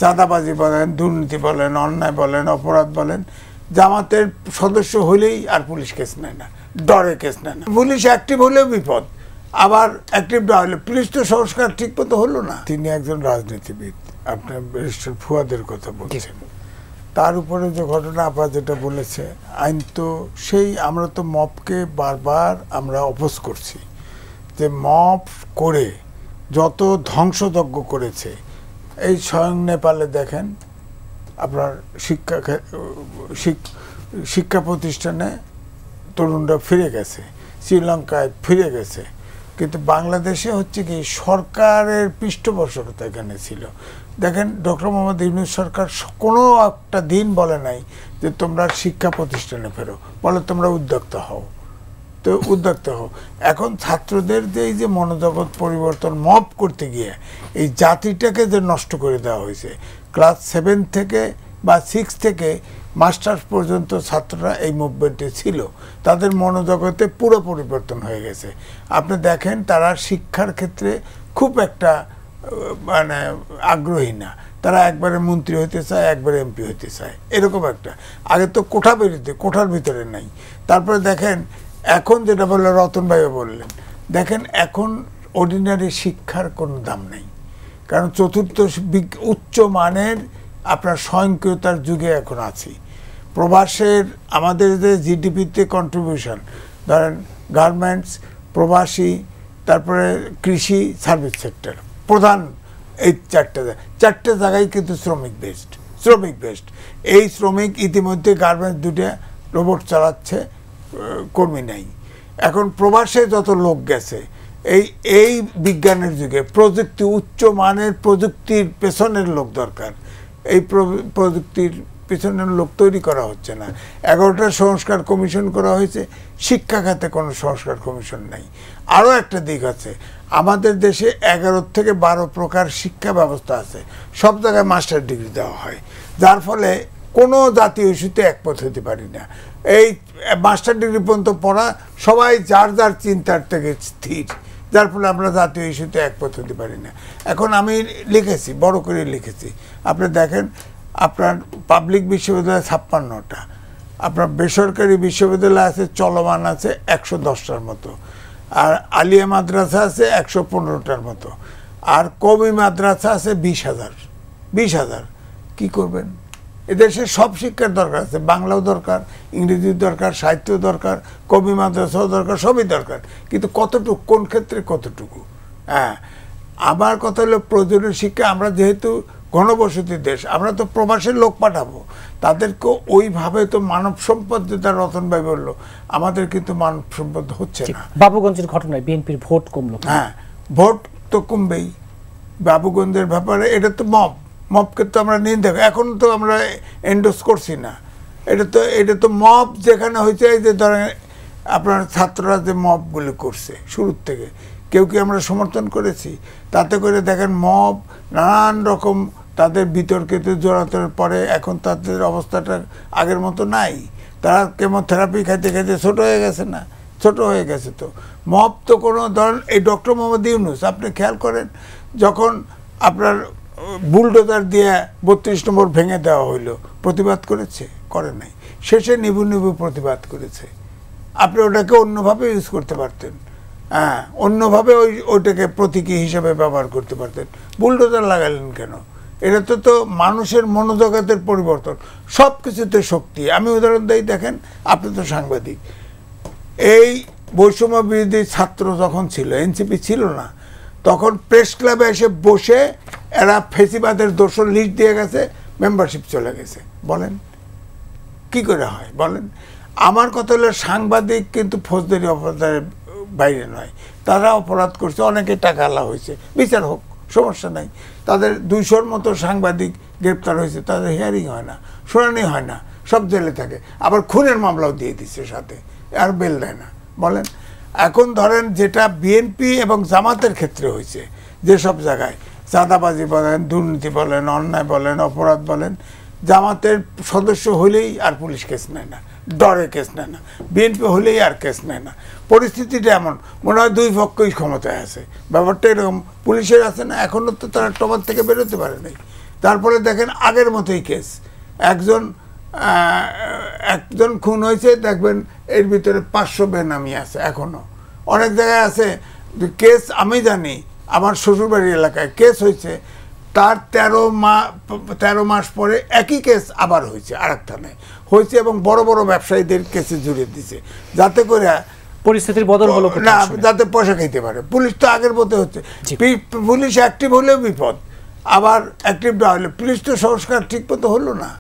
চাঁদাবাজি বলেন, দুর্নীতি বলেন, অন্যায় বলেন, অপরাধ বলেন, জামাতের সদস্য হলেই আর পুলিশ কেস নেয় না, ডরে কেস নেয় না। পুলিশ অ্যাক্টিভ হলেও বিপদ, আবার অ্যাক্টিভ না হলে পুলিশ তো সংস্কার ঠিক মতো হলো না। তিনি একজন রাজনীতিবিদ, আপনার ব্যারিস্টার ফুয়াদের কথা বলছেন, তার উপরে যে ঘটনা আপনার যেটা বলেছে, আইন তো সেই, আমরা তো মবকে বারবার আমরা অপোজ করছি যে মব করে যত ধ্বংসযজ্ঞ করেছে। এই স্বয়ং নেপালে দেখেন আপনার শিক্ষা প্রতিষ্ঠানে তরুণরা ফিরে গেছে, শ্রীলঙ্কায় ফিরে গেছে, কিন্তু বাংলাদেশে হচ্ছে কি সরকারের পৃষ্ঠপোষকতা এখানে ছিল। দেখেন ডক্টর মোহাম্মদ ইউনূস সরকার কোনো একটা দিন বলে নাই যে তোমরা শিক্ষা প্রতিষ্ঠানে ফেরো, বলে তোমরা উদ্যোক্তা হও, তো উদ্যোক্তা হও। এখন ছাত্রদের যে এই যে মনোজগৎ পরিবর্তন মব করতে গিয়ে এই জাতিটাকে যে নষ্ট করে দেওয়া হয়েছে, ক্লাস 7 থেকে বা 6 থেকে মাস্টার্স পর্যন্ত ছাত্ররা এই মুভমেন্টে ছিল, তাদের মনোজগতে পুরো পরিবর্তন হয়ে গেছে। আপনি দেখেন তারা শিক্ষার ক্ষেত্রে খুব একটা মানে আগ্রহী না, তারা একবারে মন্ত্রী হইতে চায়, একবারে এমপি হইতে চায়, এরকম একটা। আগে তো কোঠার ভিতরে নাই। তারপরে দেখেন এখন যেটা বললো রতন ভাইও বললেন, দেখেন এখন অর্ডিনারি শিক্ষার কোনো দাম নেই, কারণ চতুর্থ উচ্চ মানের আপনার স্বয়ংক্রিয়তার যুগে এখন আছি। প্রবাসের আমাদের যে জিডিপিতে কন্ট্রিবিউশন, ধরেন গার্মেন্টস, প্রবাসী, তারপরে কৃষি, সার্ভিস সেক্টর, প্রধান এই চারটে জায়গায় কিন্তু শ্রমিক বেস্ট। এই শ্রমিক ইতিমধ্যে গার্মেন্টস 2টা রোবট চালাচ্ছে, কর্মী নাই। এখন প্রবাসে যত লোক গেছে এই বিজ্ঞানের যুগে প্রযুক্তি, উচ্চ মানের প্রযুক্তির পেছনের লোক দরকার, এই প্রযুক্তির পেছনের লোক তৈরি করা হচ্ছে না। 11টা সংস্কার কমিশন করা হয়েছে, শিক্ষা খাতে কোনো সংস্কার কমিশন নাই। আরও একটা দিক আছে, আমাদের দেশে 11 থেকে 12 প্রকার শিক্ষা ব্যবস্থা আছে, সব জায়গায় মাস্টার ডিগ্রি দেওয়া হয়, যার ফলে কোনো জাতীয় ইস্যুতে একমত হতে পারি না। এই মাস্টার ডিগ্রি পর্যন্ত পড়া সবাই যার যার চিন্তার থেকে স্থির, যার ফলে আমরা জাতীয় ইস্যুতে একমত হতে পারি না। এখন আমি লিখেছি, বড় করে লিখেছি, আপনি দেখেন আপনার পাবলিক বিশ্ববিদ্যালয় 56টা, আপনার বেসরকারি বিশ্ববিদ্যালয় আছে চলমান আছে 110টার মতো, আর আলিয়া মাদ্রাসা আছে 115টার মতো, আর কওমি মাদ্রাসা আছে 20,000। কি করবেন? এদেশে সব শিক্ষার দরকার আছে, বাংলাও দরকার, ইংরেজিও দরকার, সাহিত্য দরকার, কবি মাদ্রাসাও দরকার, সবই দরকার, কিন্তু কতটুকু, কোন ক্ষেত্রে কতটুকু? হ্যাঁ, আমার কথা হলো প্রয়োজনীয় শিক্ষা। আমরা যেহেতু ঘনবসতির দেশ, আমরা তো প্রবাসের লোক পাঠাবো, তাদেরকে ওইভাবে তো মানব সম্পদ, যেটা রতন ভাই বললো, আমাদের কিন্তু মানব সম্পদ হচ্ছে না। বাবুগঞ্জের ঘটনায় বিএনপির ভোট কমলো। হ্যাঁ, ভোট তো কমবেই। বাবুগঞ্জের ব্যাপারে এটা তো মবকে তো আমরা নিন্দা, এখন তো আমরা এন্ডোর্স করছি না। এটা তো মব যেখানে হয়েছে, এই যে ধরেন আপনার ছাত্ররা যে মবগুলো করছে শুরুর থেকে, কেউ কি আমরা সমর্থন করেছি? তাতে করে দেখেন মব নানান রকম তাদের বিতর্কিত জোরাতের পরে এখন তাদের অবস্থাটা আগের মতো নাই। তারা কেমোথেরাপি খাইতে খাইতে ছোট হয়ে গেছে না? ছোট হয়ে গেছে। তো মব তো কোনো ধরেন, এই ডক্টর মোহাম্মদ ইউনূস আপনি খেয়াল করেন, যখন আপনার বুলডোজার দিয়ে 32 নম্বর ভেঙে দেওয়া হইল, প্রতিবাদ করেছে? করে নাই। শেষে নিবু প্রতিবাদ করেছে। আপনি ওটাকে অন্যভাবে ইউজ করতে পারতেন, হ্যাঁ, অন্যভাবে ওইটাকে প্রতীকী হিসেবে ব্যবহার করতে পারতেন। বুলডোজার লাগালেন কেন? এটা তো মানুষের মনোজগতের পরিবর্তন, সব কিছুতে শক্তি। আমি উদাহরণ দিই, দেখেন আপনি তো সাংবাদিক, এই বৈষম্য বিরোধী ছাত্র যখন ছিল, এনসিপি ছিল না, তখন প্রেস ক্লাবে এসে বসে এরা ফেসিবাদের দোষর লিস্ট দিয়ে গেছে, মেম্বারশিপ চলে গেছে। বলেন কি করে হয়? বলেন। আমার কথা হলো সাংবাদিক কিন্তু ফৌজদারি অপরাধের বাইরে নয়, তারা অপরাধ করছে, অনেকে টাকা আলা হয়েছে, বিচার হোক, সমস্যা নাই। তাদের 200-র মতো সাংবাদিক গ্রেপ্তার হয়েছে, তাদের হিয়ারিং হয় না, শুনানি হয় না, সব জেলে থাকে। আবার খুনের মামলাও দিয়ে দিচ্ছে সাথে, আর বেল দেয় না। বলেন। এখন ধরেন যেটা বিএনপি এবং জামাতের ক্ষেত্রে হয়েছে, যেসব জায়গায় চাঁদাবাজি বলেন, দুর্নীতি বলেন, অন্যায় বলেন, অপরাধ বলেন, জামাতের সদস্য হলেই আর পুলিশ কেস নেয় না, ডরে কেস নেয় না। বিএনপি হলেই আর কেস নেয় না। পরিস্থিতিটা এমন, মনে হয় দুই পক্ষই ক্ষমতায় আছে। ব্যাপারটা এরকম। পুলিশের আছে না, এখনও তো তারা টমার থেকে বেরোতে পারে নাই। তারপরে দেখেন আগের মতোই কেস, একজন একজন খুন হয়েছে, দেখবেন এর ভিতরে 500 বেনামি আছে এখনো। অনেক জায়গায় আছে কেস, আমি জানি আমার শ্বশুরবাড়ির এলাকায় কেস হয়েছে, তার 13 মাস পরে একই কেস আবার হয়েছে, আরেক থানায় হয়েছে, এবং বড় বড় ব্যবসায়ীদের কেসে জুড়ে দিছে, যাতে করে পরিস্থিতির বদল হলো না, যাতে পয়সা খাইতে পারে। পুলিশ তো আগের মতো হচ্ছে, পুলিশ অ্যাক্টিভ হলেও বিপদ, আবার অ্যাক্টিভ না হলে পুলিশ তো সংস্কার ঠিক মতো হলো না।